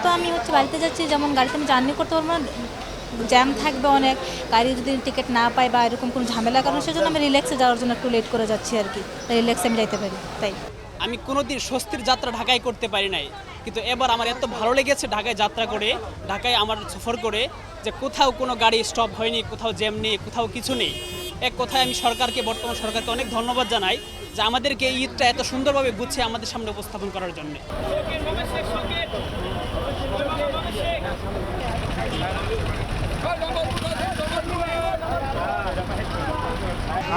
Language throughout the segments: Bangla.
তো আমি বাড়িতে যাচ্ছি, যেমন গাড়িতে আমি জার্নি করতে পারবো না, জ্যাম থাকবে অনেক, গাড়ি যদি টিকিট না পাই বা এরকম কোনো ঝামেলার কারণে, সেজন্য আমি রিল্যাক্সে যাওয়ার জন্য একটু লেট করে যাচ্ছি আর কি, রিল্যাক্সে আমি যাইতে পারি তাই। আমি কোনোদিন স্বস্তির যাত্রা ঢাকায় করতে পারি নাই, কিন্তু এবার আমার এত ভালো লেগেছে ঢাকায় যাত্রা করে, ঢাকায় আমার সফর করে, যে কোথাও কোনো গাড়ি স্টপ হয়নি, কোথাও জ্যাম নেই, কোথাও কিছু নেই। এক কথায় আমি সরকারকে, বর্তমান সরকারকে অনেক ধন্যবাদ জানাই যে আমাদেরকে এই ঈদটা এত সুন্দরভাবে গুছিয়ে আমাদের সামনে উপস্থাপন করার জন্য।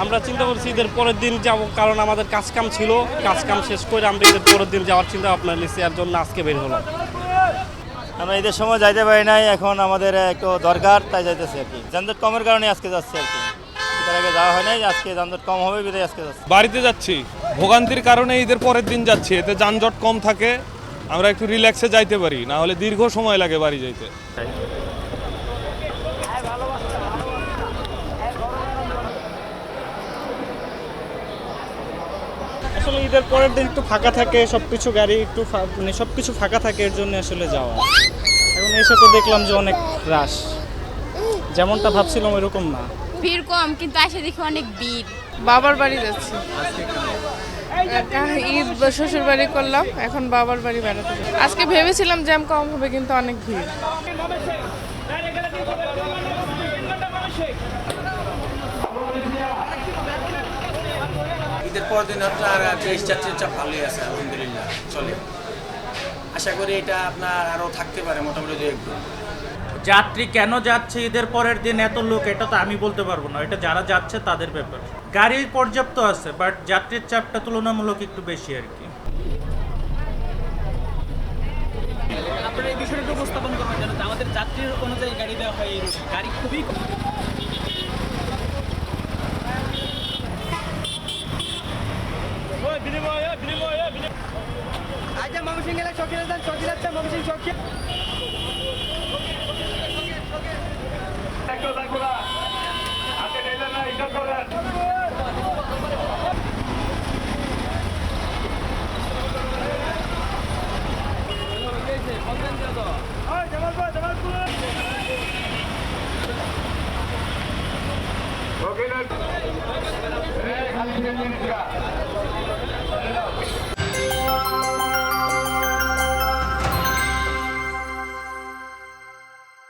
আমরা চিন্তা করছি ঈদের পরের দিন যাব, কারণ আমাদের কাজকাম ছিল, কাজকাম শেষ করে আমরা ঈদের পরের দিন যাওয়ার চিন্তা ভাবনা নিচ্ছি, এর জন্য আজকে বের হলাম। আমরা ঈদের সময় যাইতে পারি নাই, এখন আমাদের একটু দরকার, তাই যাইতেছি আর কি। যানজট কমের কারণে আজকে যাচ্ছি আর কি, এর আগে যাওয়া হয় নাই, আজকে যানজট কম হবে বিধায় আজকে যাচ্ছি। বাড়িতে যাচ্ছি, ভোগান্তির কারণে ঈদের পরের দিন যাচ্ছি, এতে যানজট কম থাকে, আমরা একটু রিল্যাক্সে যাইতে পারি, না হলে দীর্ঘ সময় লাগে বাড়ি যাইতে। আসলে ঈদের পরের দিন একটু ফাঁকা থাকে, সব কিছু গাড়ি একটু মানে সব কিছু ফাঁকা থাকে, এর জন্য আসলে যাওয়া। এখন এসে তো দেখলাম যে অনেক রাশ, যেমনটা ভাবছিলাম এরকম না। ভিড় কম, কিন্তু এসে দেখি অনেক ভিড়। বাবার বাড়ি যাচ্ছি, ঈদ শ্বশুর বাড়ি করলাম, এখন বাবার বাড়ি বেড়াতে যাচ্ছি। আজকে ভেবেছিলাম জ্যাম কম হবে, কিন্তু অনেক ভিড়। ঈদের পর দিন আপনার যাত্রীর চাপ ভালোই আছে, আলহামদুলিল্লাহ চলে। আশা করি এটা আপনার আরও থাকতে পারে মোটামুটি 2-1 দিন। যাত্রী কেন যাচ্ছে ঈদের পরের দিন এত লোক, এটা তো আমি বলতে পারবো না, এটা যারা যাচ্ছে তাদের ব্যাপার। গাড়ি পর্যাপ্ত আছে, বাট যাত্রীর চাপটা তুলনামূলক একটু বেশি আর কি। আপনারা এই বিষয়টা উপস্থাপন করবেন যেন আমাদের যাত্রীর অনুযায়ী গাড়ি দেওয়া হয়, এই রুটে গাড়ি খুবই কম। Okay,